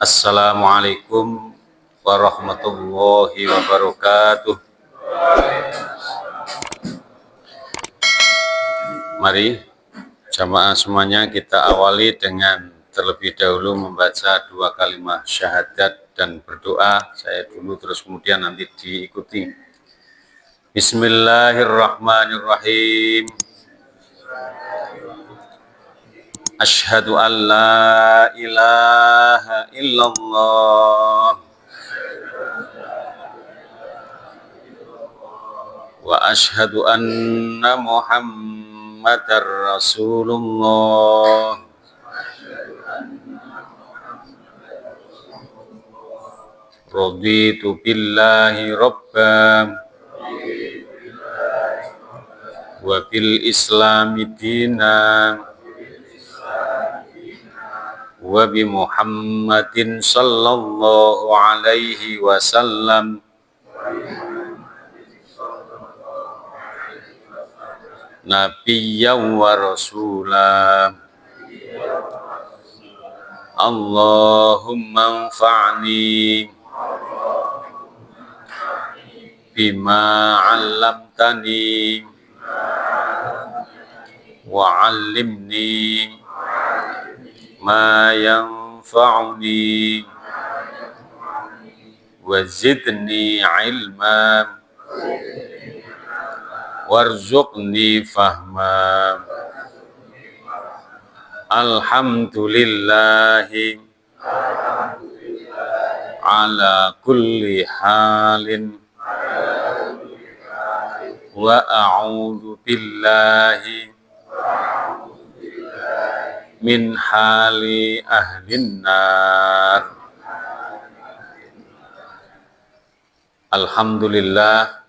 Assalamualaikum warahmatullahi wabarakatuh. Mari jamaah semuanya kita awali dengan terlebih dahulu membaca dua kalimat syahadat dan berdoa. Saya dulu terus kemudian nanti diikuti. Bismillahirrahmanirrahim. Asyhadu an la ilaha illallah wa asyhadu anna Muhammadar Rasulullah. Raditu billahi rabban wa bil islami dinan wa bi Muhammadin sallallahu alaihi wasallam nabiyyan wa rasulah. Allahumma anfa'ni bima 'allamtani wa 'allimni ma yanfa'uni wa zidni ilma warzuqni fahma. Alhamdulillahi ala kulli halin wa a'udzu billahi min hali ahlin nar. Alhamdulillah,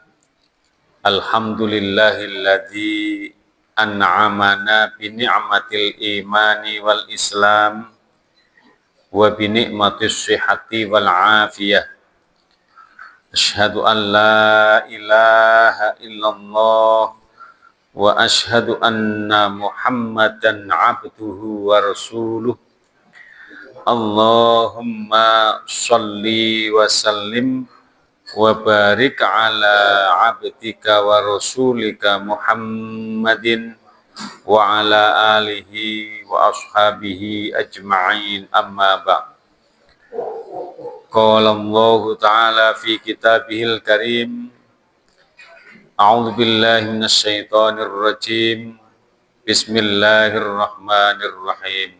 alhamdulillahilladzi an'amana bi ni'matil imani wal islam wa bi ni'matis sihhati wal afiyah. Asyhadu an la ilaha illallah wa asyhadu anna Muhammadan abduhu wa rasuluh. Allahumma sholli wa sallim wa barik ala abdika wa rasulika Muhammadin wa ala alihi wa ashabihi ajma'in, amma ba'd. Qala Allah ta'ala fi kitabihil karim, a'udzu billahi minasy syaithanir rajim. Bismillahirrahmanirrahim.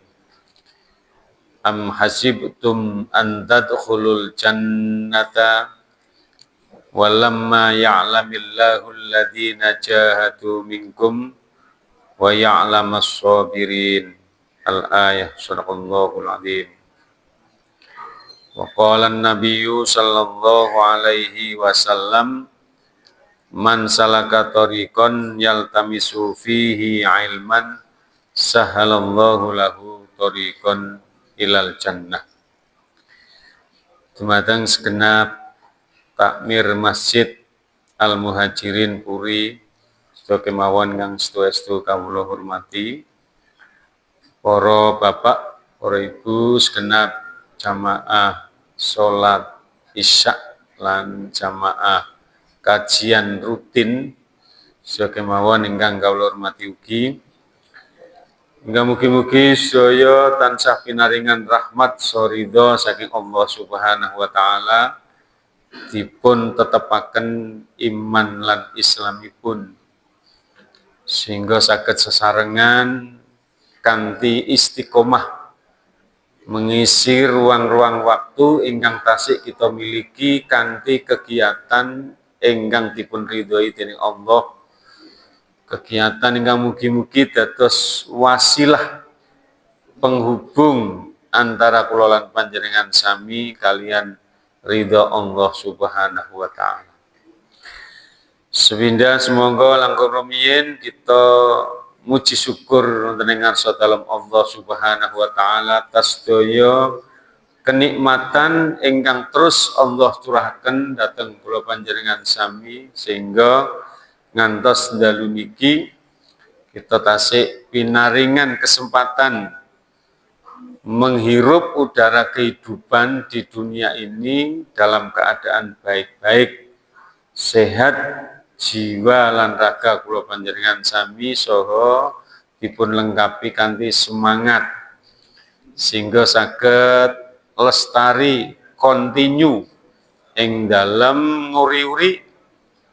Am hasibtum an tadkhulul jannata walamma ya'lamillahu alladhina jahadu minkum wa ya'lamas sabirin. Al-ayah. Shadaqallahul azim. Wa qala an-nabiyyu sallallahu alaihi wasallam, man salaka tariqan yaltamisu fihi ilman sahalallahu lahu tariqan ilal jannah. Dumateng segenap takmir Masjid Al Muhajirin Puri sedaya kemawon kang setu-estu kawula hormati, para bapak, para ibu, segenap jamaah salat Isya lan jamaah kajian rutin sedaya kemawon ingkang kawula hormati ugi. Hingga mugi-mugi sedaya tansah pinaringan rahmat saridha saking Allah Subhanahu wa taala, dipun tetepaken iman lan islamipun sehingga saged sesarengan kanthi istiqomah mengisi ruang-ruang waktu ingkang tasih kita miliki kanthi kegiatan ingkang dipun ridhoi dening Allah, kegiatan ingkang mugi-mugi dados wasilah penghubung antara kula lan panjenengan sami kalian ridha Allah Subhanahu wa taala. Sepindah semoga langkung rumiyin kita muji syukur wonten ing ngarsa dalem Allah Subhanahu wa taala atas sedaya kenikmatan ingkang terus Allah curahaken dhateng kula panjenengan sami sehingga ngantos dalu niki kita tasih pinaringan kesempatan menghirup udara kehidupan di dunia ini dalam keadaan baik-baik, sehat jiwa lan raga kula panjenengan sami saha dipun lengkapi kanthi semangat sehingga saged lestari kontinu ing dalam nguri-uri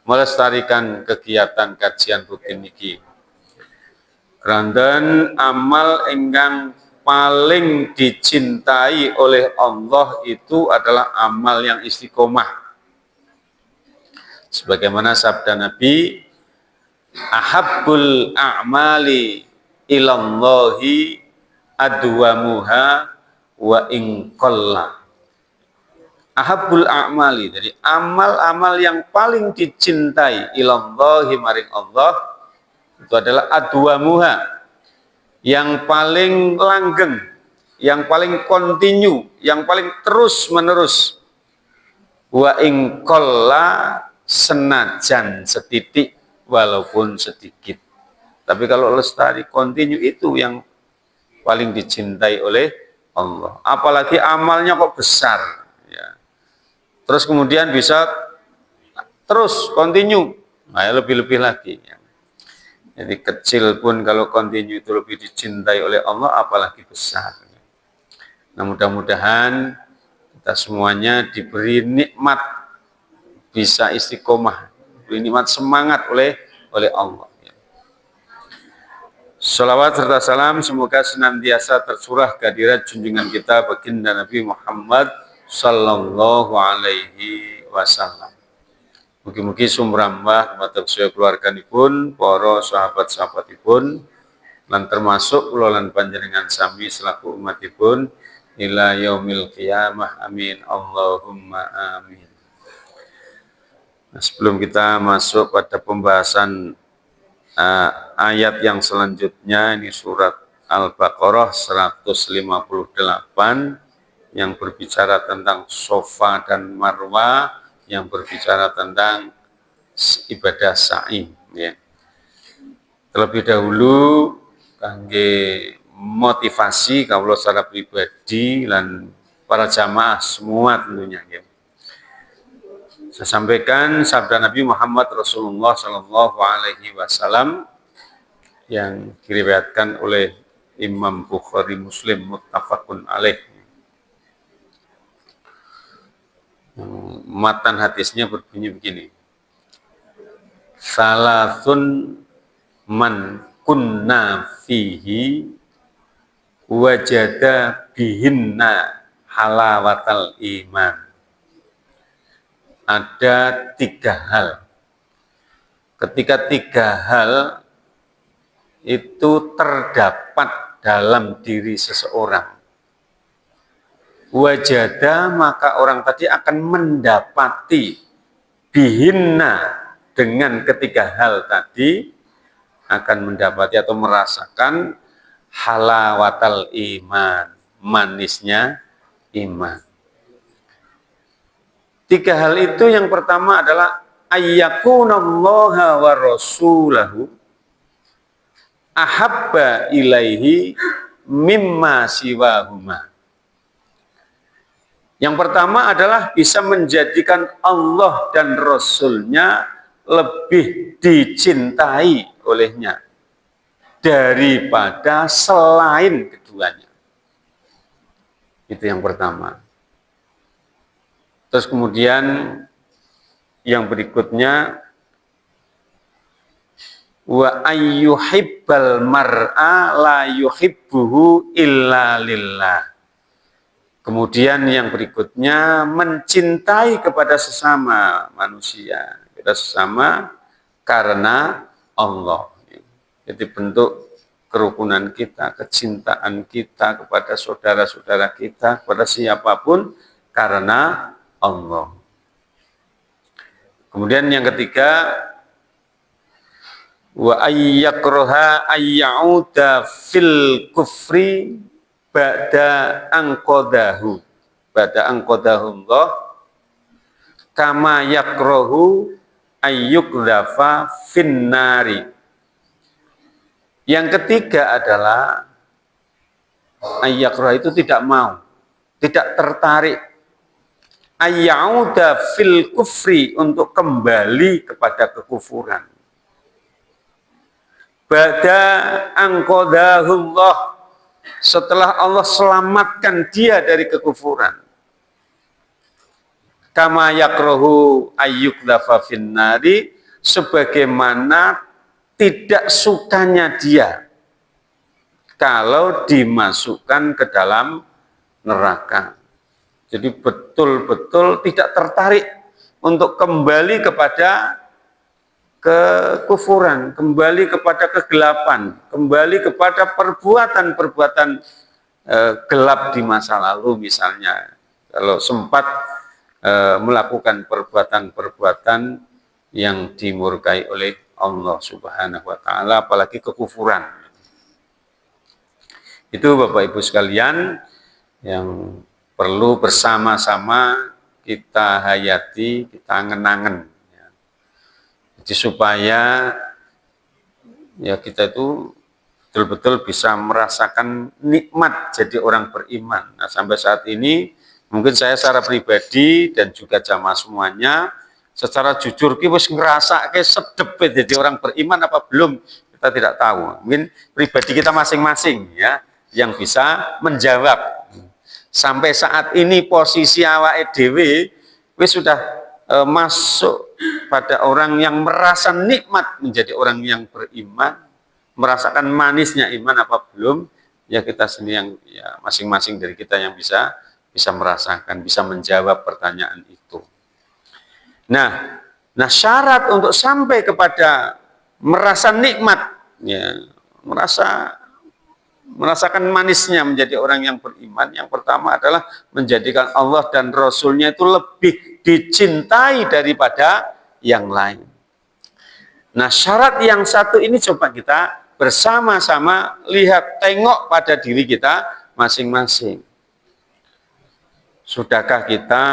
melestarikan kegiatan kajian rutin niki. Keranten amal ingkang paling dicintai oleh Allah itu adalah amal yang istiqomah. Sebagaimana sabda Nabi, ahabbul a'mali ilallahi adwamuha wa in qalla. Ahabbul a'mali, jadi amal-amal yang paling dicintai ilallahi maring Allah itu adalah adwamuha, yang paling langgeng, yang paling kontinu, yang paling terus menerus. Wa in qalla, senajan setitik walaupun sedikit. Tapi kalau lestari kontinu itu yang paling dicintai oleh Allah. Apalagi amalnya kok besar, ya. Terus kemudian bisa terus kontinu, nah lebih-lebih lagi, ya. Jadi kecil pun kalau kontinu itu lebih dicintai oleh Allah, apalagi besar. Nah mudah-mudahan kita semuanya diberi nikmat bisa istiqomah, diberi nikmat semangat oleh Allah. Salawat serta salam semoga senantiasa tercurah kehadirat junjungan kita baginda Nabi Muhammad sallallahu alaihi wasallam. Mugi-mugi sumrambah dumateng sedaya keluarganipun, para sahabat-sahabatipun, lan termasuk kula lan panjenengan sami selaku umatipun ila yaumil qiyamah. Amin Allahumma amin. Nah, sebelum kita masuk pada pembahasan ayat yang selanjutnya, ini surat Al-Baqarah 158 yang berbicara tentang Safa dan Marwah, yang berbicara tentang ibadah sa'i, ya. Terlebih dahulu kangge motivasi kawula secara pribadi dan para jamaah semua tentunya, ya. Saya sampaikan sabda Nabi Muhammad Rasulullah Shallallahu Alaihi Wasallam yang diriwayatkan oleh Imam Bukhari Muslim muttafaqun alaih. Matan hadisnya berbunyi begini: Salasun man kunna fihi wajada bihinna halawatal iman. Ada 3 hal. Ketika 3 hal itu terdapat dalam diri seseorang, wajada, maka orang tadi akan mendapati bihinna, dengan 3 hal tadi akan mendapati atau merasakan halawatal iman, manisnya iman. 3 hal itu yang pertama adalah ayyakunallaha wa rasulahu ahabba ilaihi mimma siwahuma. Yang pertama adalah bisa menjadikan Allah dan Rasulnya lebih dicintai olehnya daripada selain keduanya. Itu yang pertama. Terus kemudian yang berikutnya, wa ayyuhibbal mar'a la yuhibbuhu illa lillah. Kemudian yang berikutnya, mencintai kepada sesama manusia, kita sesama karena Allah. Jadi bentuk kerukunan kita, kecintaan kita kepada saudara-saudara kita, kepada siapapun karena Allah. Kemudian yang ketiga, wa ayyakraha ayyauda fil kufri ba'da angqadahu Allah kama yakrahu ayyukdhafa finnari. Yang ketiga adalah Ayyakrah itu tidak mau, tidak tertarik. Ayyauda fil kufri, untuk kembali kepada kekufuran. Ba'da angqadahullah, setelah Allah selamatkan dia dari kekufuran. Kama yakrahu ayyukdhafa finnari, sebagaimana tidak sukanya dia kalau dimasukkan ke dalam neraka. Jadi betul-betul tidak tertarik untuk kembali kepada kekufuran, kembali kepada kegelapan, kembali kepada perbuatan-perbuatan gelap di masa lalu misalnya. Kalau sempat melakukan perbuatan-perbuatan yang dimurkai oleh Allah Subhanahu wa taala, apalagi kekufuran. Itu Bapak Ibu sekalian yang perlu bersama-sama kita hayati, kita angen-angen. Jadi supaya ya kita itu betul-betul bisa merasakan nikmat jadi orang beriman. Nah, sampai saat ini mungkin saya secara pribadi dan juga jamaah semuanya secara jujur kita ngerasa kayak sedep jadi orang beriman apa belum, kita tidak tahu. Mungkin pribadi kita masing-masing ya yang bisa menjawab. Sampai saat ini posisi awake dhewe wis sudah masuk pada orang yang merasa nikmat menjadi orang yang beriman, merasakan manisnya iman apa belum, ya kita sendiri yang ya masing-masing dari kita yang bisa merasakan, bisa menjawab pertanyaan itu. Nah syarat untuk sampai kepada merasa nikmat, ya merasakan manisnya menjadi orang yang beriman, yang pertama adalah menjadikan Allah dan Rasulnya itu lebih dicintai daripada yang lain. Nah syarat yang satu ini coba kita bersama-sama lihat, tengok pada diri kita masing-masing. Sudahkah kita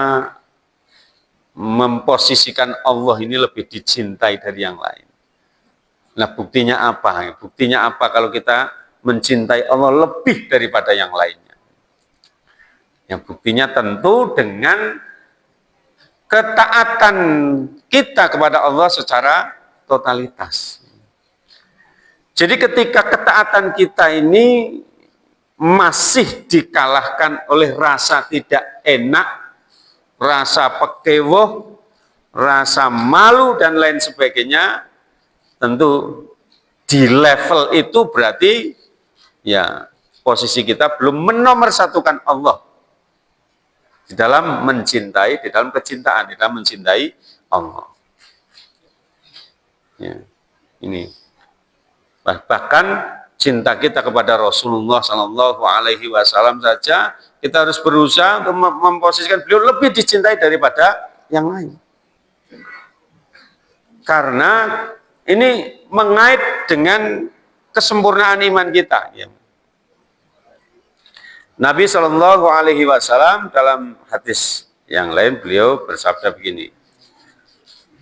memposisikan Allah ini lebih dicintai dari yang lain? Nah buktinya apa? Buktinya apa kalau kita mencintai Allah lebih daripada yang lainnya? Yang buktinya tentu dengan ketaatan kita kepada Allah secara totalitas. Jadi ketika ketaatan kita ini masih dikalahkan oleh rasa tidak enak, rasa pekewoh, rasa malu dan lain sebagainya, tentu di level itu berarti ya posisi kita belum menomorsatukan Allah di dalam mencintai, di dalam kecintaan, di dalam mencintai Allah. Ya, ini bahkan cinta kita kepada Rasulullah Shallallahu Alaihi Wasallam saja kita harus berusaha untuk memposisikan beliau lebih dicintai daripada yang lain. Karena ini mengait dengan kesempurnaan iman kita. Ya. Nabi Shallallahu Alaihi Wasallam dalam hadis yang lain beliau bersabda begini,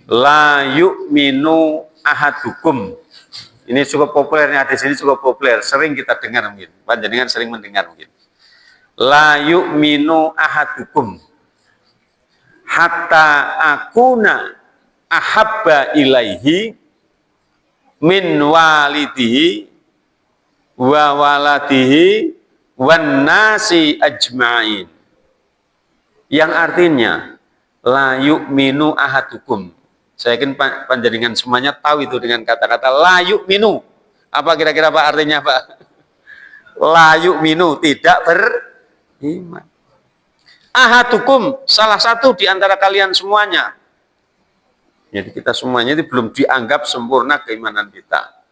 la yu'minu ahadukum. Ini cukup populer, hadis ini cukup populer, sering kita dengar mungkin, panjenengan sering mendengar mungkin. La yu'minu ahadukum hatta akuna ahabba ilaihi min walidihi wa waladihi wan nasi ajma'in, yang artinya la yu'minu ahadukum. Saya yakin panjenengan semuanya tahu itu dengan kata-kata la yu'minu. Apa kira-kira Pak artinya Pak? La yu'minu, tidak beriman. Ahadukum, salah satu di antara kalian semuanya. Jadi kita semuanya itu belum dianggap sempurna keimanan kita.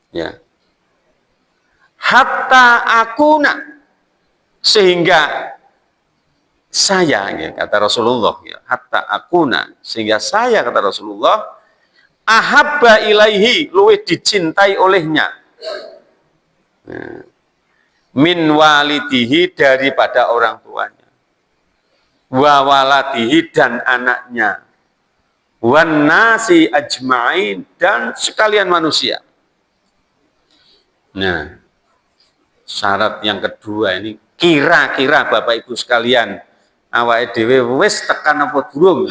Ya. Hatta akuna, sehingga saya, ya, kata Rasulullah, ya, hatta akuna, sehingga saya, kata Rasulullah, ahabba ilaihi, luwih dicintai olehnya, ya, min walidihi, daripada orang tuanya, wa waladihi, dan anaknya, wan nasi ajma'in, dan sekalian manusia. Nah, Syarat yang kedua ini, kira-kira Bapak Ibu sekalian, awake dhewe wis tekan apa durung?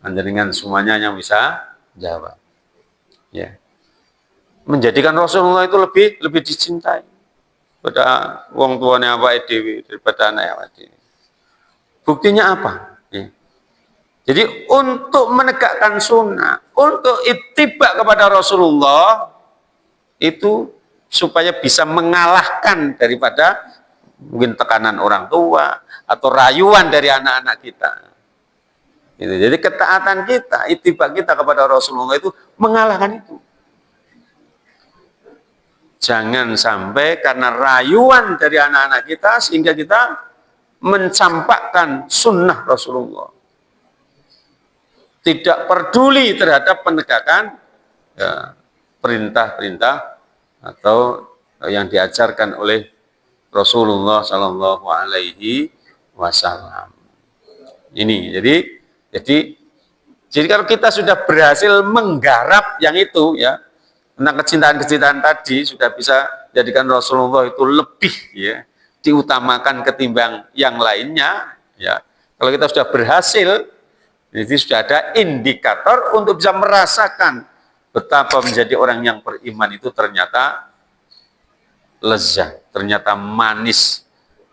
Panjenengan semuanya yang bisa jawab. Ya. Menjadikan Rasulullah itu lebih dicintai pada wong tuanya awake dhewe daripada anak awake dhewe. Buktinya apa? Ya. Jadi untuk menegakkan sunnah, untuk ittiba kepada Rasulullah itu supaya bisa mengalahkan daripada mungkin tekanan orang tua atau rayuan dari anak-anak kita. Gitu. Jadi ketaatan kita, ittiba kita kepada Rasulullah itu mengalahkan itu. Jangan sampai karena rayuan dari anak-anak kita sehingga kita mencampakkan sunnah Rasulullah. Tidak peduli terhadap penegakan ya, perintah-perintah atau yang diajarkan oleh Rasulullah Shallallahu Alaihi Wasallam. Ini jadi kalau kita sudah berhasil menggarap yang itu ya tentang kecintaan-kecintaan tadi sudah bisa jadikan Rasulullah itu lebih ya diutamakan ketimbang yang lainnya ya. Kalau kita sudah berhasil, jadi sudah ada indikator untuk bisa merasakan betapa menjadi orang yang beriman itu ternyata lezat, ternyata manis,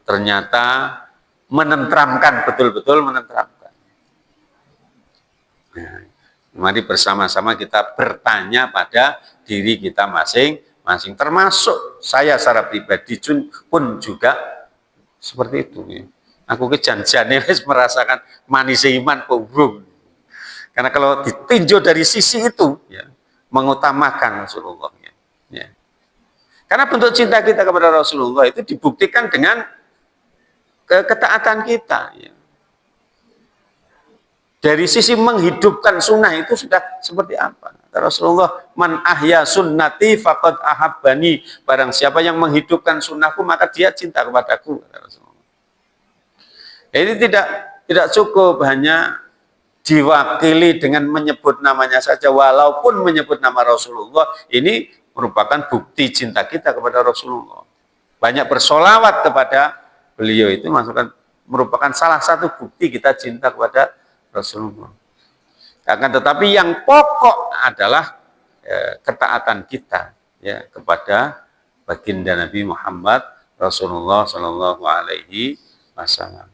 ternyata menenteramkan, betul-betul menenteramkan. Nah, mari bersama-sama kita bertanya pada diri kita masing-masing, termasuk saya secara pribadi pun juga seperti itu. Aku kejanjiannya merasakan manis iman kok. Karena kalau ditinjau dari sisi itu, ya, mengutamakan Rasulullah. Ya. Karena bentuk cinta kita kepada Rasulullah itu dibuktikan dengan ketaatan kita. Ya. Dari sisi menghidupkan sunnah itu sudah seperti apa? Rasulullah, man ahya sunnati faqad ahabbani. Barang siapa yang menghidupkan sunnahku, maka dia cinta kepadaku. Ini tidak cukup hanya diwakili dengan menyebut namanya saja, walaupun menyebut nama Rasulullah, ini merupakan bukti cinta kita kepada Rasulullah. Banyak bersolawat kepada beliau itu merupakan salah satu bukti kita cinta kepada Rasulullah. Akan tetapi yang pokok adalah ketaatan kita ya kepada baginda Nabi Muhammad Rasulullah Shallallahu Alaihi Wasallam.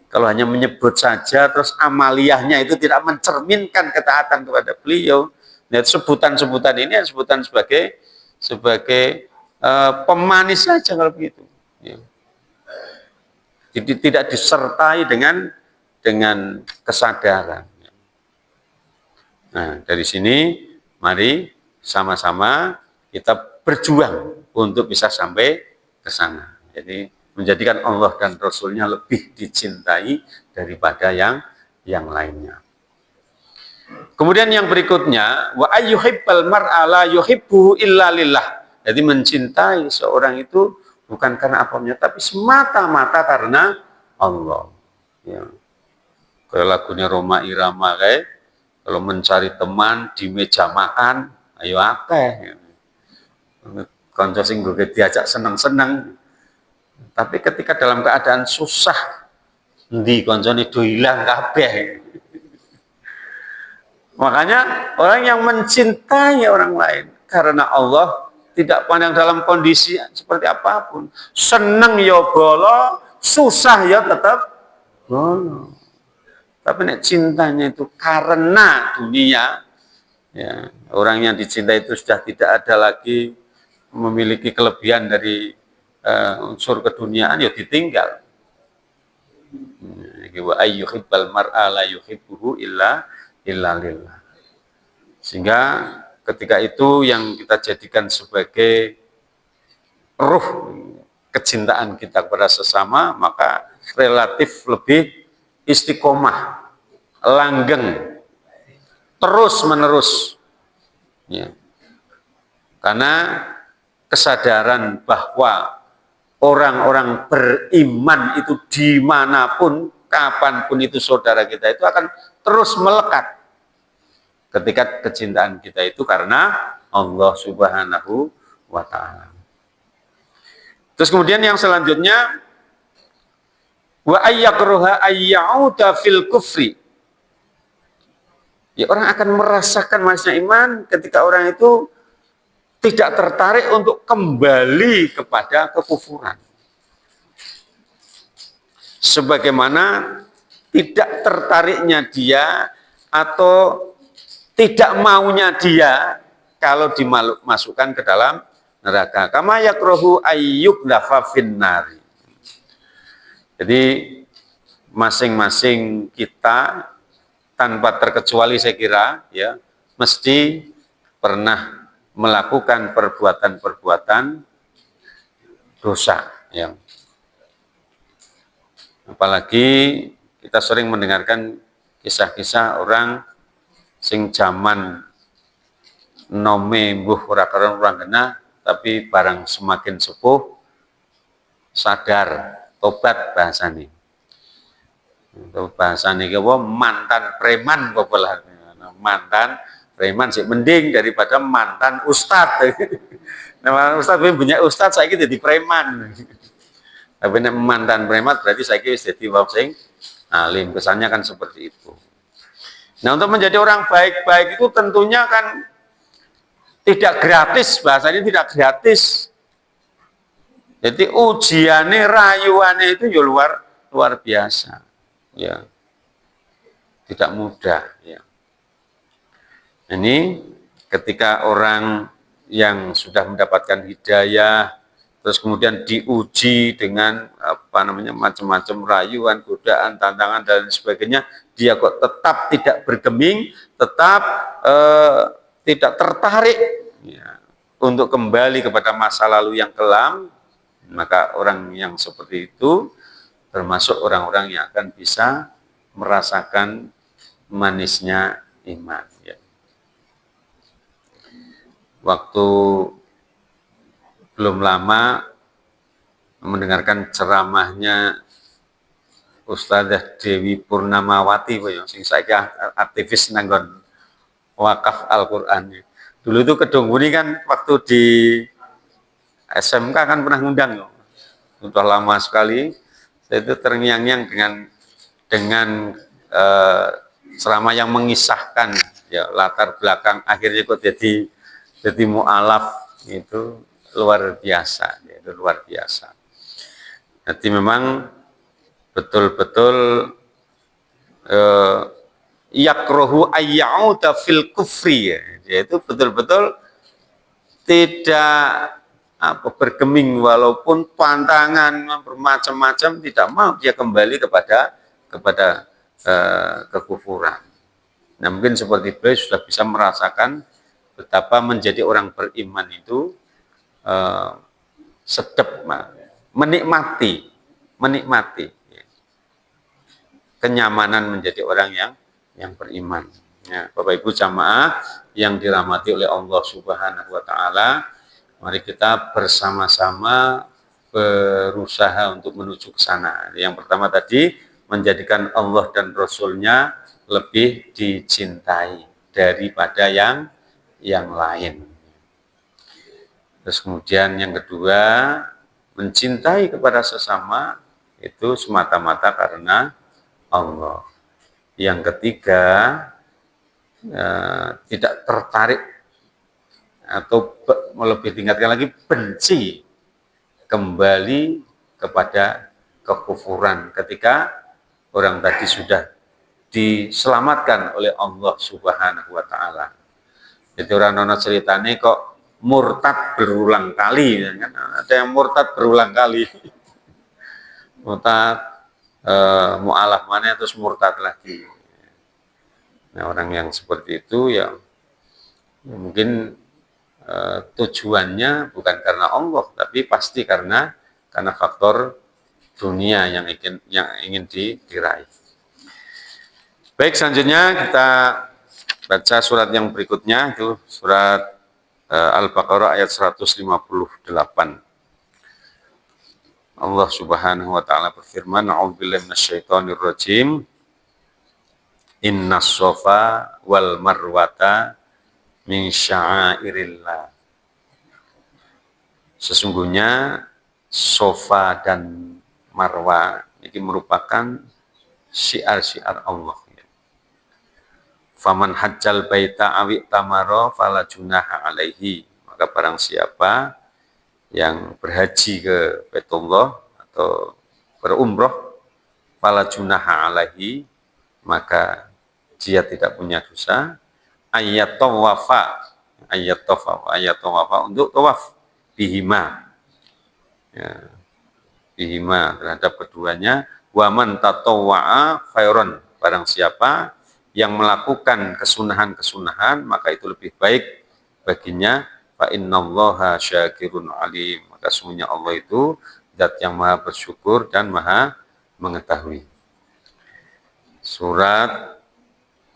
Kalau hanya menyebut saja, terus amaliyahnya itu tidak mencerminkan ketaatan kepada beliau. Nah, sebutan-sebutan ini sebutan sebagai pemanis saja kalau begitu. Ya. Jadi tidak disertai dengan kesadaran. Nah, dari sini mari sama-sama kita berjuang untuk bisa sampai ke sana. Jadi menjadikan Allah dan Rasulnya lebih dicintai daripada yang lainnya. Kemudian yang berikutnya, wa ayyuhibbal mar'a la yuhibbu illa lillah. Jadi mencintai seorang itu bukan karena apanya, tapi semata-mata karena Allah. Ya. Kayak lagunya Roma Irama kayak, kalau mencari teman di meja makan, ayo akeh. Kanca sing diajak seneng-seneng. Tapi ketika dalam keadaan susah, ndi koncone do ilang kabeh. Makanya orang yang mencintai orang lain karena Allah tidak pandang dalam kondisi seperti apapun. Seneng ya bolo, susah ya tetap bolo. Tapi nek cintanya itu karena dunia, ya, orang yang dicintai itu sudah tidak ada lagi memiliki kelebihan dari unsur keduniaan, ya ditinggal. Wa ayyuhibbal mar'a la yuhibbuhu illa lillah. Sehingga ketika itu yang kita jadikan sebagai ruh kecintaan kita kepada sesama, maka relatif lebih istiqomah, langgeng, terus menerus. Ya. Karena kesadaran bahwa orang-orang beriman itu dimanapun, kapanpun itu saudara kita itu akan terus melekat ketika kecintaan kita itu karena Allah Subhanahu wa Ta'ala. Terus kemudian yang selanjutnya, wa ayyakruha ayyauda fil kufri. Ya, orang akan merasakan masnya iman ketika orang itu tidak tertarik untuk kembali kepada kekufuran. Sebagaimana tidak tertariknya dia atau tidak maunya dia kalau dimasukkan ke dalam neraka. Kama yakrohu ayyuk dafa finnari. Jadi masing-masing kita tanpa terkecuali saya kira ya mesti pernah melakukan perbuatan-perbuatan dosa yang apalagi kita sering mendengarkan kisah-kisah orang sing jaman nome mbuh ora karo ora genah tapi barang semakin sepuh sadar tobat bahasane. Itu bahasane ki mantan preman populer. Mantan preman sih mending daripada mantan ustad. Nah, ustad punya ustad saiki dadi preman. Tapi nek mantan preman berarti saiki wis dadi wong sing alim. Kesannya kan seperti itu. Nah, untuk menjadi orang baik-baik itu tentunya kan tidak gratis, bahasanya tidak gratis. Jadi ujiannya, rayuannya itu ya luar biasa. Ya, tidak mudah. Ya. Ini ketika orang yang sudah mendapatkan hidayah, terus kemudian diuji dengan apa namanya macam-macam rayuan, godaan, tantangan dan sebagainya, dia kok tetap tidak bergeming, tetap tidak tertarik ya, untuk kembali kepada masa lalu yang kelam, maka orang yang seperti itu termasuk orang-orang yang akan bisa merasakan manisnya iman. Ya. Waktu belum lama mendengarkan ceramahnya Ustadzah Dewi Purnamawati, sing saiki aktivis nanggon wakaf Al-Quran. Dulu itu Kedung Buni kan waktu di SMK kan pernah ngundang, sudah lama sekali. Saya itu terngiang-ngiang dengan ceramah yang mengisahkan ya latar belakang akhirnya kok jadi mu'alaf itu luar biasa, itu luar biasa. Jadi memang betul-betul yakrohu ayyauda fil kufri, yaitu betul-betul tidak bergeming walaupun pantangan bermacam-macam, tidak mau dia kembali kepada kekufuran. Nah, mungkin seperti beliau sudah bisa merasakan betapa menjadi orang beriman itu sedap, menikmati kenyamanan menjadi orang yang beriman. Ya, Bapak Ibu jamaah yang dirahmati oleh Allah Subhanahu wa taala, mari kita bersama-sama berusaha untuk menuju ke sana. Yang pertama tadi, menjadikan Allah dan Rasul-Nya lebih dicintai daripada yang lain. Terus kemudian yang kedua, mencintai kepada sesama itu semata-mata karena Allah. Yang ketiga, tidak tertarik atau lebih tingkatkan lagi benci kembali kepada kekufuran ketika orang tadi sudah diselamatkan oleh Allah Subhanahu wa taala. Jadi orang nono ceritane kok murtad berulang kali, kan? Ada yang murtad berulang kali. Murtad mu'alaf mana terus murtad lagi. Nah, orang yang seperti itu ya mungkin tujuannya bukan karena Allah, tapi pasti karena faktor dunia yang ingin diraih. Baik, selanjutnya kita baca surat yang berikutnya, itu surat Al-Baqarah ayat 158. Allah Subhanahu wa taala berfirman, a'udzubillahi minasyaitonir rajim. Innas safa wal marwata min sya'airillah. Sesungguhnya Safa dan Marwa ini merupakan syiar-syiar Allah. Faman hajjal baita awi tamaro fala junaha alaihi. Maka barang siapa yang berhaji ke Baitullah atau berumroh, fala junaha alaihi, maka dia tidak punya dosa. Ayat tawafa untuk tawaf bihima, ya, bihima terhadap keduanya. Waman tatawwa'a khairon, barang siapa yang melakukan kesunahan-kesunahan maka itu lebih baik baginya. Fa innallaha syakirun alim, maka sesungguhnya Allah itu zat yang maha bersyukur dan maha mengetahui. Surat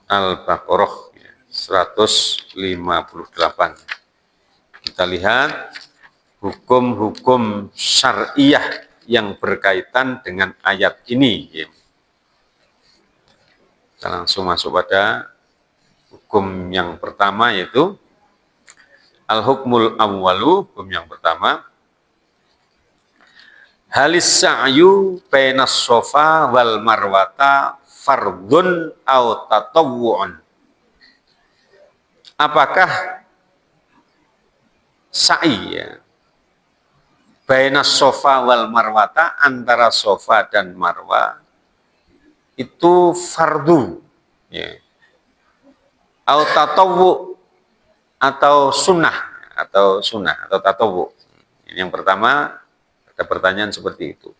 Al-Baqarah 158. Kita lihat hukum-hukum syariah yang berkaitan dengan ayat ini. Kita langsung masuk pada hukum yang pertama, yaitu al-hukmul awwalu. Hukum yang pertama, halis sa'yu bainas sofa wal marwata fardun aw tatawwu'un. Apakah sa'i, ya, bainas sofa wal marwata, antara sofa dan marwa, itu fardu, ya, atau tatawwu, atau sunnah atau tatawwu. Ini yang pertama, ada pertanyaan seperti itu.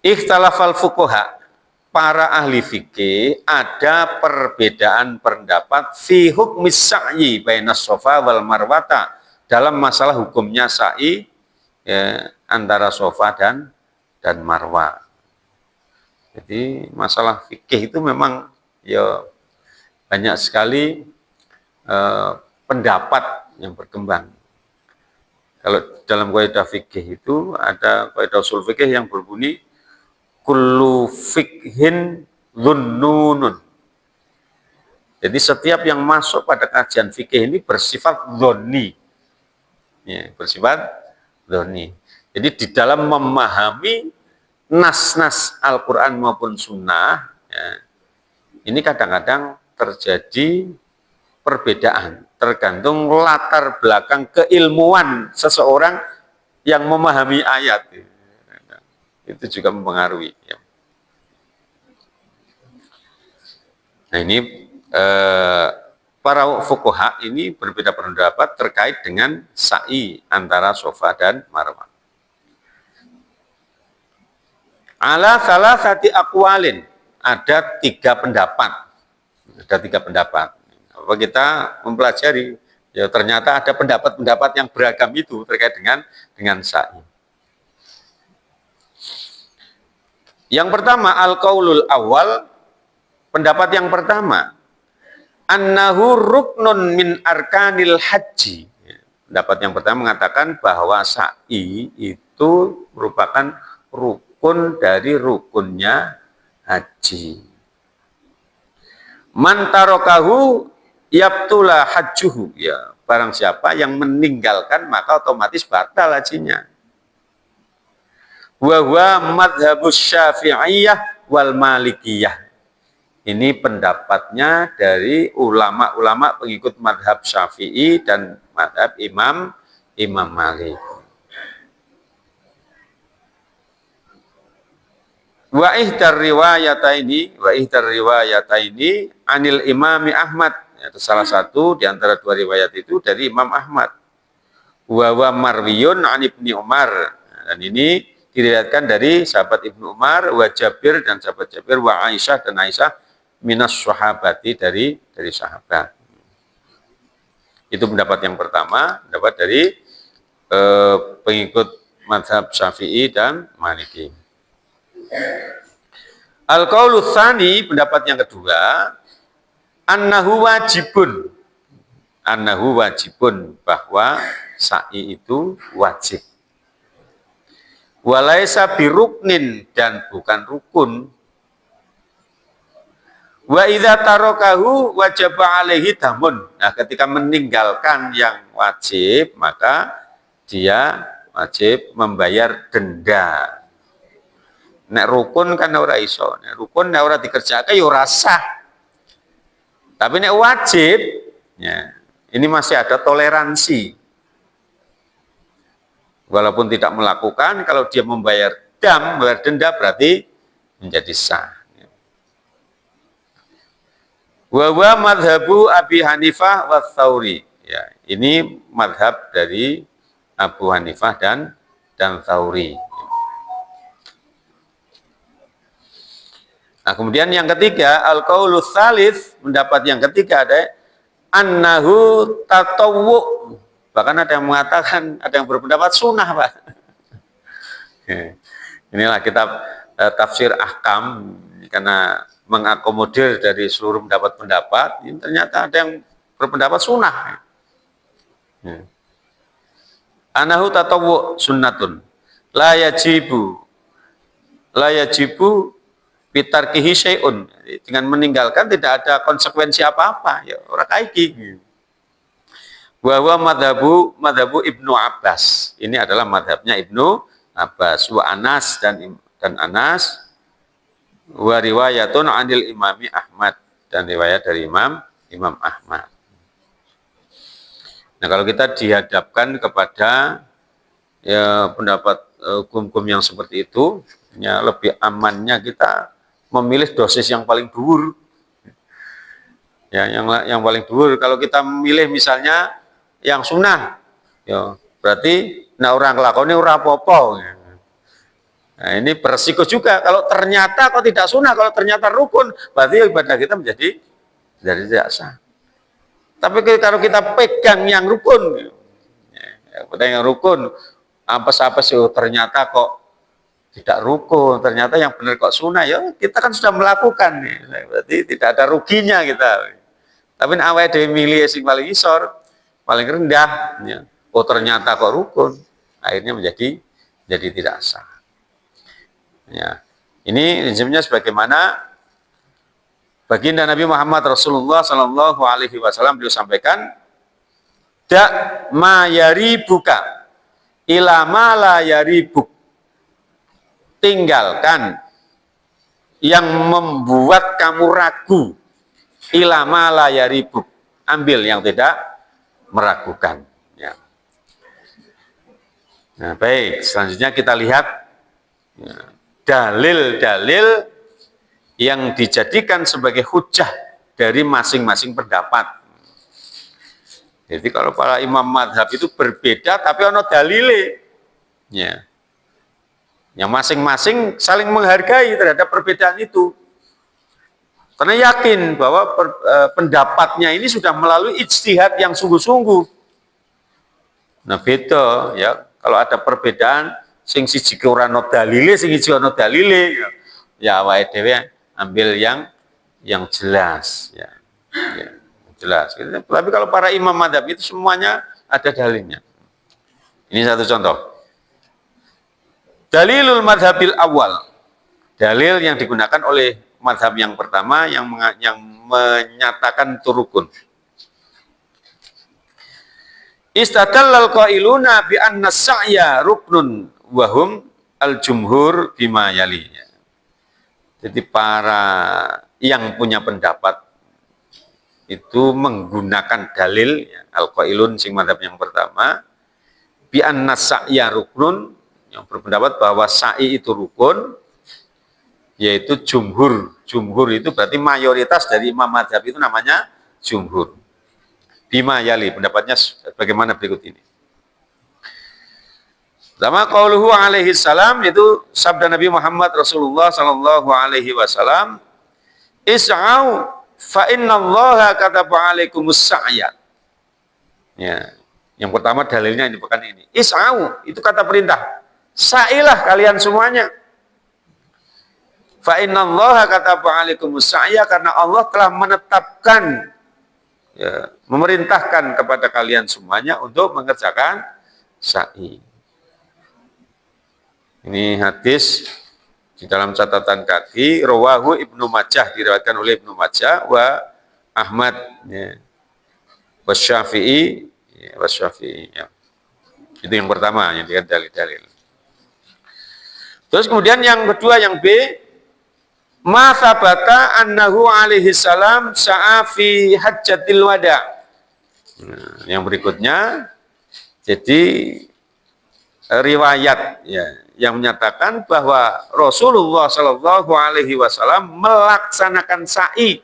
Ikhtalafal fuqaha, para ahli fikih ada perbedaan pendapat fi hukmis sa'yi bainas sofa wal marwata, dalam masalah hukumnya sa'i, ya, antara sofa dan marwa. Jadi masalah fikih itu memang ya banyak sekali pendapat yang berkembang. Kalau dalam kaidah fikih itu ada kaidah usul fikih yang berbunyi kullu fikhin dhunnunun. Jadi setiap yang masuk pada kajian fikih ini bersifat dhonni, ya, bersifat dhonni. Jadi di dalam memahami nas-nas Al-Quran maupun Sunnah, ya, ini kadang-kadang terjadi perbedaan tergantung latar belakang keilmuan seseorang yang memahami ayat. Itu juga mempengaruhi, ya. Nah ini para fuqaha ini berbeda pendapat terkait dengan sa'i antara sofa dan marwah. Ala salasati aqwalin, ada tiga pendapat. Apa kita mempelajari, ya ternyata ada pendapat-pendapat yang beragam itu terkait dengan sa'i. Yang pertama, al-qaulul awal, pendapat yang pertama, annahu ruknun min arkanil haji. Pendapat yang pertama mengatakan bahwa sa'i itu merupakan rukun dari rukunnya haji. Man tarokahu yabtula hajjuhu, ya, barang siapa yang meninggalkan maka otomatis batal hajinya. Wa huwa madhabus syafi'iyah wal malikiyah. Ini pendapatnya dari ulama-ulama pengikut madhab Syafi'i dan madhab Imam Malik. Wa ihdar riwayataini anil Imami Ahmad. Itu salah satu di antara dua riwayat itu dari Imam Ahmad. Wa marwiyun an Ibni Umar. Dan ini diriwayatkan dari sahabat Ibnu Umar, wa Jabir dan sahabat Jabir, wa Aisyah dan Aisyah, minas sahabati dari sahabat. Itu pendapat yang pertama, pendapat dari pengikut mazhab Syafi'i dan Maliki. Al-qaulu tsani, pendapat yang kedua, annahu wajibun, bahwa sa'i itu wajib. Walaisa biruknin, dan bukan rukun. Wa idza tarakahu wajaba alaihi damun. Nah, ketika meninggalkan yang wajib, maka dia wajib membayar denda. Nek rukun kan ora iso, nek rukun nek ora dikerjakan ya ora sah. Tapi nek wajib, ya, ini masih ada toleransi. Walaupun tidak melakukan, kalau dia membayar membayar denda berarti menjadi sah. Wa madhabu Abi Hanifah wa Tsauri. Ya, ini madhab dari Abu Hanifah dan Tsauri. Nah, kemudian yang ketiga, al-qaulu tsalits, pendapat yang ketiga ada annahu tatawwu. Bahkan ada yang mengatakan, ada yang berpendapat sunnah, Pak. Inilah kitab tafsir ahkam, karena mengakomodir dari seluruh pendapat, ini ternyata ada yang berpendapat sunnah. Anahu tatawwu sunnatun la yajibu bitarkihi syai'un. Dengan meninggalkan tidak ada konsekuensi apa-apa, ya ora kaiki. Wa madhabu Ibnu Abbas. Ini adalah madhabnya Ibnu Abbas wa Anas dan Anas, wa riwayatun anil Imami Ahmad, dan riwayat dari Imam Ahmad. Nah, kalau kita dihadapkan kepada ya pendapat hukum-hukum yang seperti itu, ya lebih amannya kita memilih dosis yang paling dhuwur. Ya, yang paling dhuwur. Kalau kita memilih misalnya yang sunnah, ya berarti nah orang nglakoni ora apa-apa. Nah, ini beresiko juga. Kalau ternyata kok tidak sunnah, kalau ternyata rukun, berarti ibadah kita menjadi tidak sah. Tapi kalau kita pegang yang rukun, yang rukun, apa sih ternyata kok tidak rukun, ternyata yang benar kok sunnah, ya kita kan sudah melakukan, berarti tidak ada ruginya kita. Tapi awake dhewe milih sing paling isor, paling rendah, ya. Oh ternyata kok rukun, akhirnya menjadi tidak sah. Ya, ini prinsipnya sebagaimana baginda Nabi Muhammad Rasulullah Sallallahu Alaihi Wasallam beliau sampaikan, dak ma yaribuka ila ma la yaribuk, tinggalkan yang membuat kamu ragu, ila ma la yaribuk, ambil yang tidak meragukan. Ya. Nah, baik, selanjutnya kita lihat ya, dalil-dalil yang dijadikan sebagai hujah dari masing-masing pendapat. Jadi kalau para imam madhab itu berbeda, tapi ono dalile. Ya. Yang masing-masing saling menghargai terhadap perbedaan itu. Karena yakin bahwa pendapatnya ini sudah melalui ijtihad yang sungguh-sungguh. Nah beda ya, kalau ada perbedaan, sing siji ora ono dalile, sing siji ono dalile, ya awake dhewe ambil yang jelas, ya jelas. Tapi kalau para imam madhab itu semuanya ada dalilnya. Ini satu contoh. Dalilul madhabil awal, dalil yang digunakan oleh madhab yang pertama yang menyatakan itu rukun. Istadallal qailuna bi anna sa'ya ruknun wahum al-jumhur bima yali. Jadi para yang punya pendapat itu menggunakan dalil ya, al-qailun sing madhab yang pertama bi anna sa'ya ruknun, yang berpendapat bahwa sa'i itu rukun, yaitu jumhur. Jumhur itu berarti mayoritas dari imam madhab itu namanya jumhur. Bima yali, pendapatnya bagaimana berikut ini. Pertama, qauluhu alaihi salam, itu sabda Nabi Muhammad Rasulullah sallallahu alaihi wasallam, is'au fa innallaha kataba alaikumus sa'ya. Ya, yang pertama dalilnya ini bukan ini. Is'au itu kata perintah. Sa'ilah kalian semuanya. Fa innallaha kataba alaikumus sa'ya, karena Allah telah menetapkan, ya, memerintahkan kepada kalian semuanya untuk mengerjakan sa'i. Ini hadis di dalam catatan kaki, rawahu Ibnu Majah, diriwayatkan oleh Ibnu Majah wa Ahmad, ya, wa Syafi'i, ya. Itu yang pertama yang dikatakan dalil-dalil. Terus kemudian yang kedua, yang B, ma sabata annahu alaihi salam sa'a fi hajjatil wada. Nah, yang berikutnya, jadi riwayat ya yang menyatakan bahwa Rasulullah Shallallahu Alaihi Wasallam melaksanakan sa'i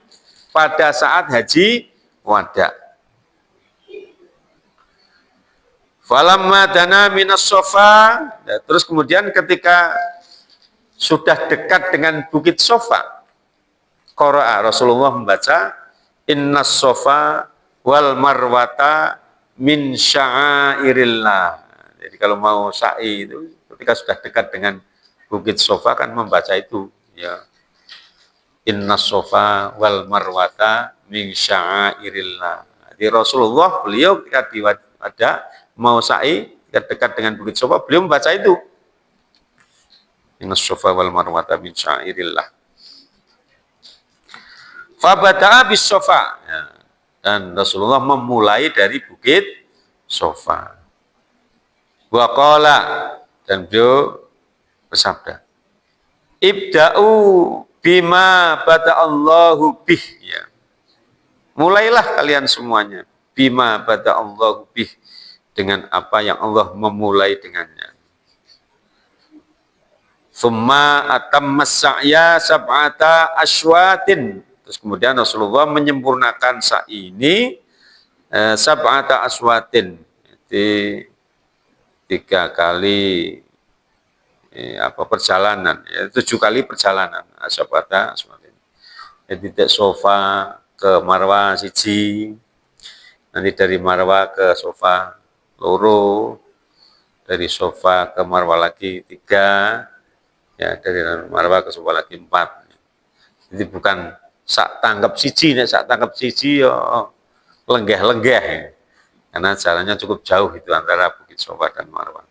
pada saat haji wada. Falamma dana minas sofa, ya, terus kemudian ketika sudah dekat dengan bukit Sofa, qara'a Rasulullah membaca innas sofa wal marwata min sya'airillah. Jadi kalau mau sa'i itu ketika sudah dekat dengan bukit Sofa kan membaca itu ya. Innas sofa wal marwata min sya'airillah. Jadi Rasulullah beliau ketika di wada mau sa'i dekat dengan bukit Sofa, beliau membaca itu. Innas sofa wal marwata min sya'airillah. Fabada'a bis sofa. Ya. Dan Rasulullah memulai dari bukit Sofa. Wa qala, dan beliau bersabda, ibda'u bima bada'allahu bih. Ya. Mulailah kalian semuanya bima bada'allahu bih, dengan apa yang Allah memulai dengannya. Thumma atammas sa'ya sab'ata aswatin. Terus kemudian Rasulullah menyempurnakan sa'i ini sab'ata aswatin. Jadi 3 kali perjalanan, ya, 7 kali perjalanan sab'ata aswatin. Jadi dari Sofa ke Marwa siji, nanti dari Marwa ke Sofa loro, dari Sofa ke Marwa lagi 3, ya dari Marwa ke Sofa lagi 4. Jadi bukan sak tangkap siji, nek sak tangkap siji yo lenggeh-lenggeh, ya. Karena jalannya cukup jauh itu antara Bukit Sofa dan Marwa.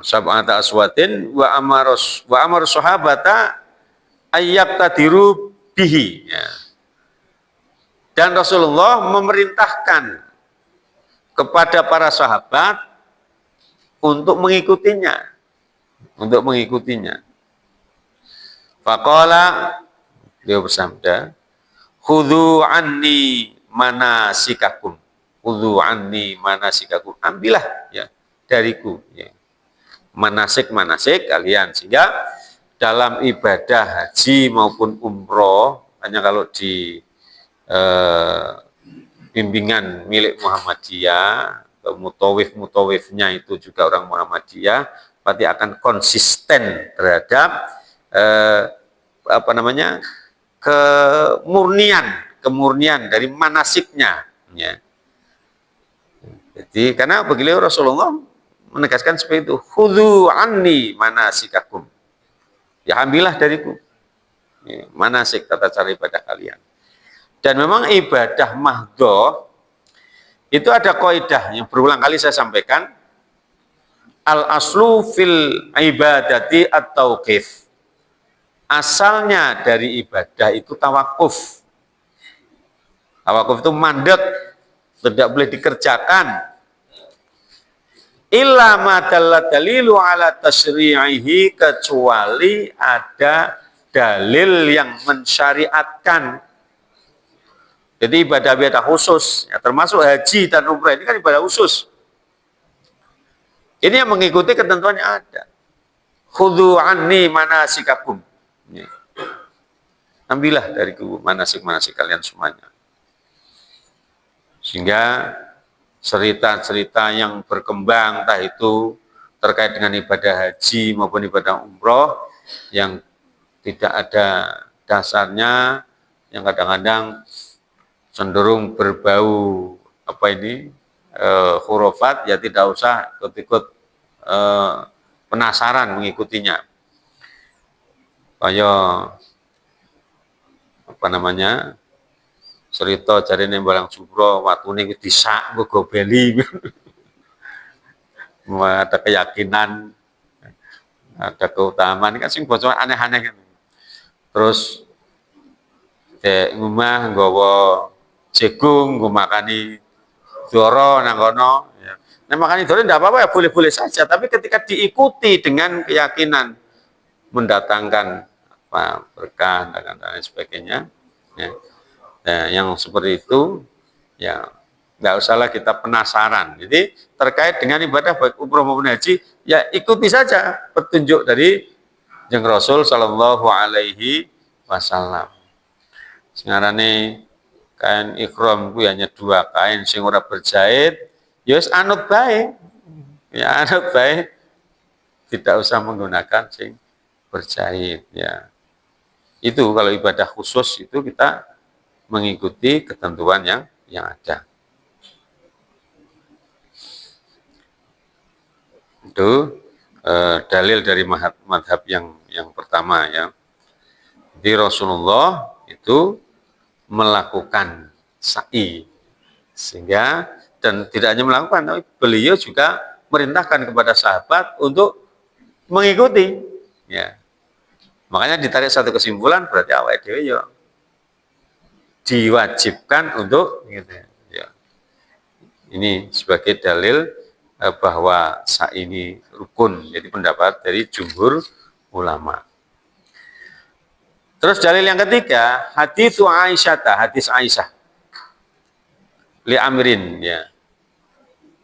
Sab'ata aswatin wa amar sahabata ayyak tadiru bihi. Ya. Dan Rasulullah memerintahkan kepada para sahabat untuk mengikutinya. Faqala, beliau bersabda, khudhu anni manasikakum. Khudhu anni manasikakum. Ambillah ya dariku ya. Manasik kalian, sehingga dalam ibadah haji maupun umroh, hanya kalau di bimbingan milik Muhammadiyah, mutawif-mutawifnya itu juga orang Muhammadiyah, berarti akan konsisten terhadap kemurnian dari manasiknya ya. Jadi karena beliau Rasulullah menegaskan seperti itu, khudhu anni manasikakum, ya ambillah dariku ya, manasik, tata cara ibadah kalian. Dan memang ibadah mahdhah itu ada kaidah yang berulang kali saya sampaikan, al aslu fil ibadati at-tauqif. Asalnya dari ibadah itu tawakuf. Tawakuf itu mandek, tidak boleh dikerjakan illa ma dalla dalilu ala tasyri'ihi, kecuali ada dalil yang mensyariatkan. Jadi ibadah-ibadah khusus, ya, termasuk haji dan umrah ini kan ibadah khusus. Ini yang mengikuti ketentuannya ada. Khudhu anni manasikakum. Ya. Ambillah dariku manasik-manasik kalian semuanya. Sehingga cerita-cerita yang berkembang, entah itu terkait dengan ibadah haji maupun ibadah umroh yang tidak ada dasarnya, yang kadang-kadang cenderung berbau khurafat, ya tidak usah ikut-ikut penasaran mengikutinya. Kayak cerita jarine Balang Subro watune disak nggo beli. Ada keyakinan, ada keutamaan, kan sing bocah aneh-aneh kan. Terus ngomah nggawa jagung, gue makani doro nang kono. Ya. Nah makani doro tidak apa-apa ya, boleh-boleh saja. Tapi ketika diikuti dengan keyakinan mendatangkan apa, berkah dan lain sebagainya, ya. Nah, yang seperti itu ya nggak usahlah kita penasaran. Jadi terkait dengan ibadah baik umroh maupun haji, ya ikuti saja petunjuk dari Jeng Rasul Shallallahu Alaihi Wasallam. Sengarane kain ikhram ku hanya 2 kain sing ora berjahit, ya wis anut bae. Ya anut bae, tidak usah menggunakan sing berjahit ya. Itu kalau ibadah khusus itu kita mengikuti ketentuan yang ada. Itu dalil dari madhab yang pertama ya. Jadi Rasulullah itu melakukan sa'i sehingga, dan tidak hanya melakukan, tapi beliau juga merintahkan kepada sahabat untuk mengikuti ya. Makanya ditarik satu kesimpulan, berarti awake dhewe ya diwajibkan untuk gitu ya. Ini sebagai dalil bahwa sa'i ini rukun, jadi pendapat dari jumhur ulama. Terus dalil yang ketiga, hadis Aisyah li amrin ya.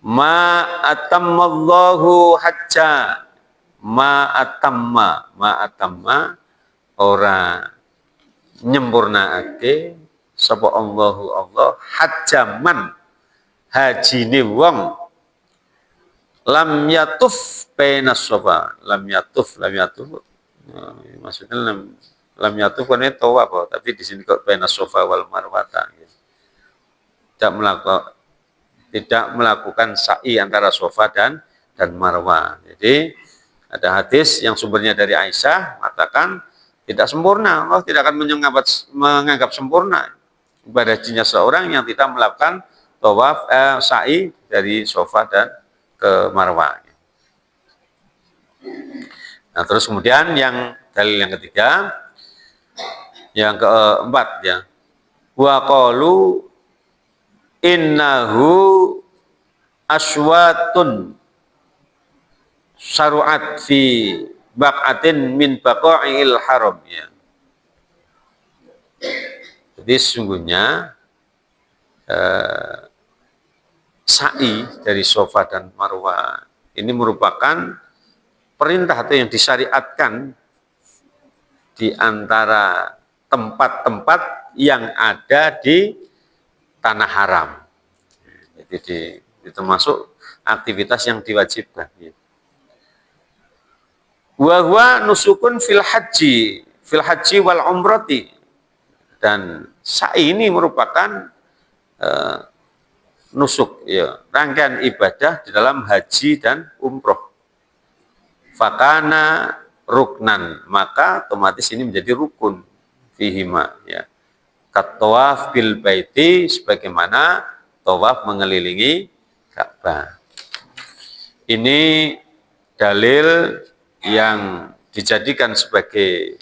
Ma atammallahu hajja, ma atamma ora nyempurnaake sapa Allahu Allah hajjaman hajine wong lam yatuf bainas safa, lam yatuf maksudnya lam yatuf kan itu apa, tapi di sini kok bainas safa wal marwata gitu. Tidak melakukan sa'i antara safa dan marwah. Jadi ada hadis yang sumbernya dari Aisyah mengatakan tidak sempurna, Allah tidak akan menganggap sempurna ibadah hajinya seorang yang tidak melakukan tawaf sa'i dari safa dan ke marwah. Nah, terus kemudian yang dalil yang ketiga, yang keempat ya. Wa qalu innahu aswatun saru'at fi baq'atin min baqa'il haram ya. Jadi sesungguhnya sa'i dari Safa dan Marwah ini merupakan perintah atau yang disyariatkan di antara tempat-tempat yang ada di tanah haram. Jadi termasuk aktivitas yang diwajibkan. Wa huwa nusukun fil haji wal umrati, dan sa'i ini merupakan nusuk ya, rangkaian ibadah di dalam haji dan umroh. Fakana ruknan, maka otomatis ini menjadi rukun fihima ya. Katawaf bil baiti, sebagaimana tawaf mengelilingi Ka'bah. Ini dalil yang dijadikan sebagai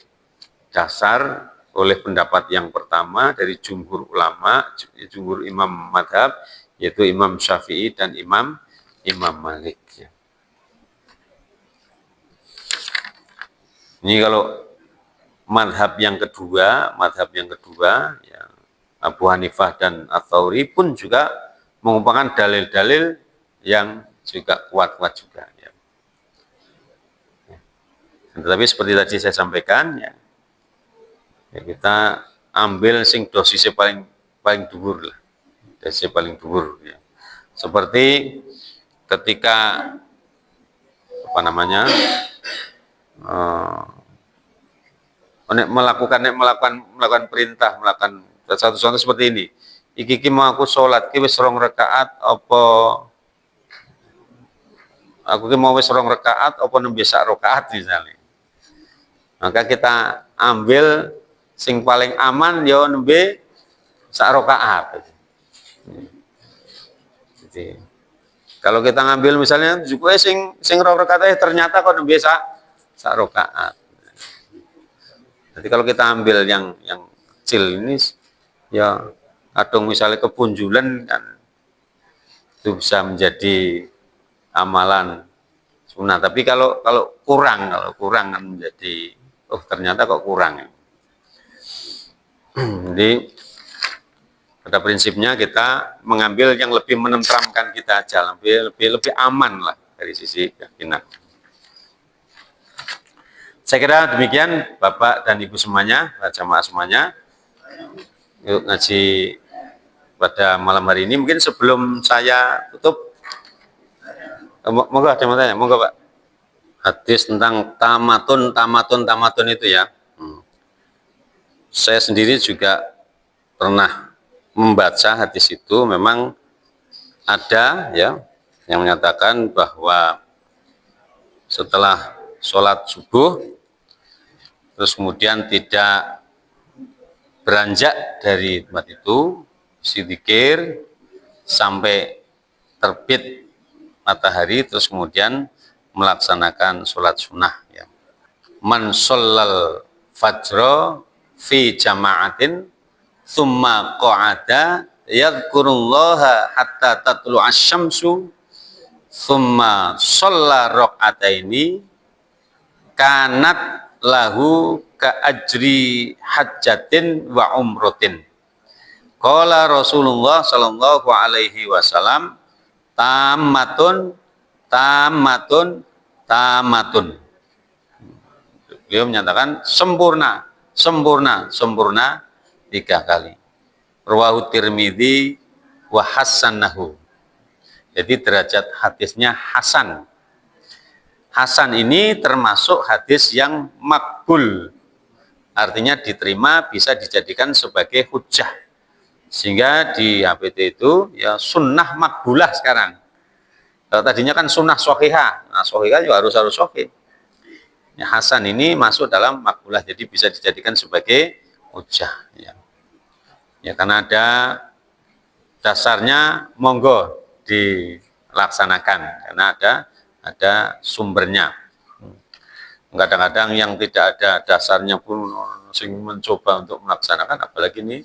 dasar oleh pendapat yang pertama dari jumhur ulama, jumhur imam madhab, yaitu Imam Syafi'i dan Imam Malik. Ya. Ini kalau madhab yang kedua ya, Abu Hanifah dan Ats-Tsauri pun juga mengumpulkan dalil-dalil yang juga kuat-kuat juga. Ya. Tetapi seperti tadi saya sampaikan, ya kita ambil sing dosisnya paling dhuwur lah, dosisnya paling dhuwur. Ya. Seperti ketika melakukan perintah, melakukan satu contoh seperti ini. Iki mau aku sholat ki wis 2 rakaat apa aku ki mau wis 2 rakaat apa nembe sak rakaat misalnya. Maka kita ambil sing paling aman ya nembe sak rakaat. Jadi kalau kita ngambil misalnya juga sing 2 rakaat ternyata kok nembe sak rakaat. Jadi kalau kita ambil yang kecil ini ya atau misalnya kepunjulan kan itu bisa menjadi amalan sunnah. Tapi kalau kurang kan menjadi ternyata kok kurang. Jadi pada prinsipnya kita mengambil yang lebih menenteramkan kita aja, lebih aman lah dari sisi keyakinan. Saya kira demikian Bapak dan Ibu semuanya, jamaah semuanya, yuk ngaji pada malam hari ini. Mungkin sebelum saya tutup, monggo ada yang mau tanya, monggo Pak. Hadis tentang tamatun itu ya. Saya sendiri juga pernah membaca hadis itu, memang ada ya yang menyatakan bahwa setelah sholat subuh terus kemudian tidak beranjak dari tempat itu, zikir sampai terbit matahari, terus kemudian melaksanakan sholat sunnah ya. Man shollal fajro fi jama'atin thumma qa'ada yadhkurullaha hatta tatlu asyamsu thumma sholla rok'ataini kanat lahu ka'ajri hajjatin wa umrotin. Qala Rasulullah sallallahu alaihi wasallam tamatun. Beliau menyatakan sempurna 3 kali. Rawahu Tirmidzi wa hasanahu. Jadi derajat hadisnya hasan. Hasan ini termasuk hadis yang makbul. Artinya diterima, bisa dijadikan sebagai hujjah. Sehingga di HPT itu ya sunnah makbulah sekarang. Tadinya kan sunnah sohihah. Nah, sohihah juga harus sohih. Ya, hasan ini masuk dalam makbulah, jadi bisa dijadikan sebagai hujjah. Ya, karena ada dasarnya, monggo dilaksanakan karena ada sumbernya. Kadang-kadang yang tidak ada dasarnya pun sing mencoba untuk melaksanakan, apalagi ini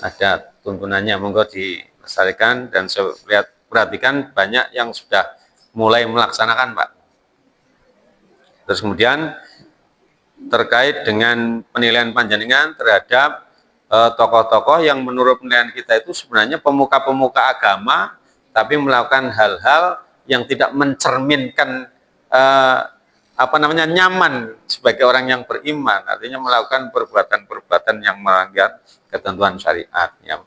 ada tuntunannya, monggo dilestarikan. Dan saya lihat, perhatikan banyak yang sudah mulai melaksanakan Pak. Terus kemudian terkait dengan penilaian panjenengan terhadap tokoh-tokoh yang menurut penilaian kita itu sebenarnya pemuka-pemuka agama, tapi melakukan hal-hal yang tidak mencerminkan nyaman sebagai orang yang beriman, artinya melakukan perbuatan-perbuatan yang melanggar ketentuan syariat. Ya.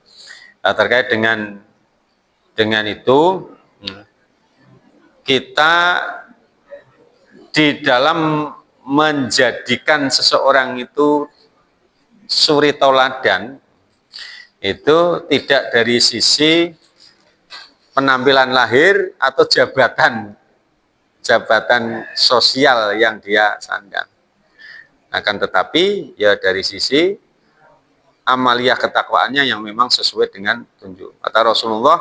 Terkait dengan itu, kita di dalam menjadikan seseorang itu suri tauladan itu tidak dari sisi penampilan lahir atau jabatan sosial yang dia sandang. Akan tetapi ya dari sisi amaliyah ketakwaannya yang memang sesuai dengan tunjuk. Kata Rasulullah,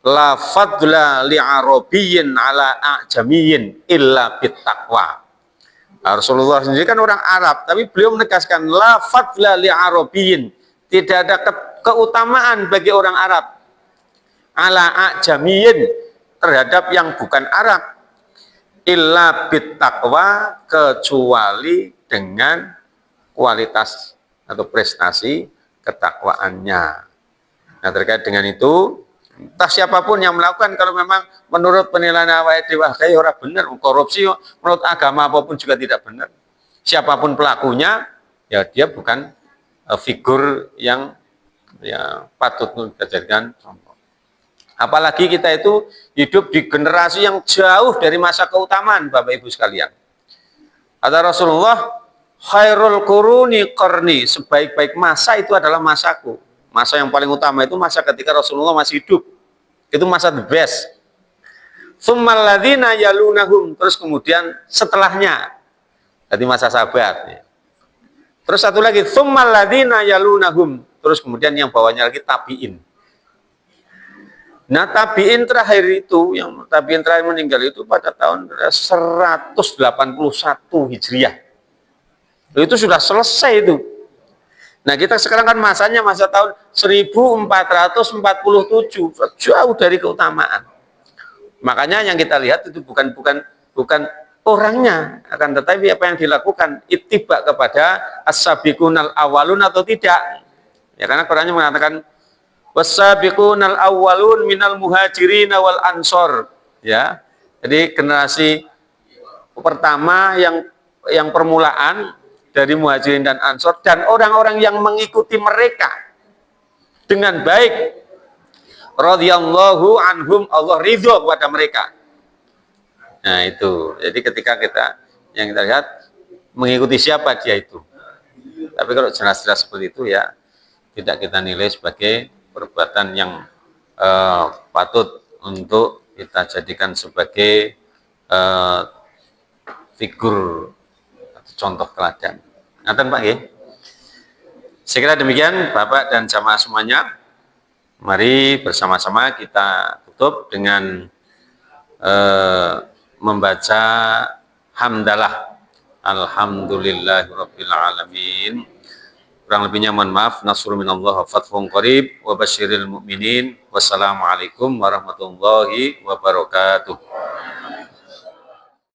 la fadla li'arabiyyin ala a'jamiyyin illa bittaqwa. Nah, Rasulullah sendiri kan orang Arab, tapi beliau menegaskan la fadla li'arabiyyin, tidak ada keutamaan bagi orang Arab ala a'jamiyyin, terhadap yang bukan Arab, illa bittaqwa, kecuali dengan kualitas atau prestasi ketakwaannya. Nah, terkait dengan itu, entah siapapun yang melakukan, kalau memang menurut penilaian awake dhewe kayak ora bener, korupsi menurut agama apapun juga tidak benar. Siapapun pelakunya, ya dia bukan figur yang ya patut dijadikan contoh. Apalagi kita itu hidup di generasi yang jauh dari masa keutamaan, Bapak Ibu sekalian. Kata Rasulullah, khairul quruni qarni, sebaik-baik masa itu adalah masaku. Masa yang paling utama itu masa ketika Rasulullah masih hidup. Itu masa the best. Tsummal ladzina yalunahum, terus kemudian setelahnya. Jadi masa sahabat. Terus satu lagi, tsummal ladzina yalunahum, terus kemudian yang bawahnya lagi tabi'in. Nah, tabi'in terakhir itu, yang tabi'in terakhir meninggal itu pada tahun 181 Hijriah. Itu sudah selesai itu. Nah, kita sekarang kan masanya masa tahun 1447, jauh dari keutamaan. Makanya yang kita lihat itu bukan orangnya, akan tetapi apa yang dilakukan, ittiba kepada as-sabiqunal awalun atau tidak. Ya, karena Qurannya mengatakan was-sabiqunal awwalun minal muhajirin wal ansor. Ya. Jadi generasi pertama yang permulaan dari muhajirin dan ansor dan orang-orang yang mengikuti mereka dengan baik, radhiyallahu anhum, Allah ridho kepada mereka. Nah itu, jadi ketika yang kita lihat mengikuti siapa dia itu. Tapi kalau jelas-jelas seperti itu ya tidak kita nilai sebagai perbuatan yang patut untuk kita jadikan sebagai figur atau contoh teladan. Ngaten Pak nggih. Saya kira demikian Bapak dan jamaah semuanya. Mari bersama-sama kita tutup dengan membaca hamdalah. Alhamdulillahirabbil alamin. Kurang lebihnya mohon maaf. Nasrun minallah wa fathun qarib wa basyiril mu'minin. Wassalamualaikum warahmatullahi wabarakatuh.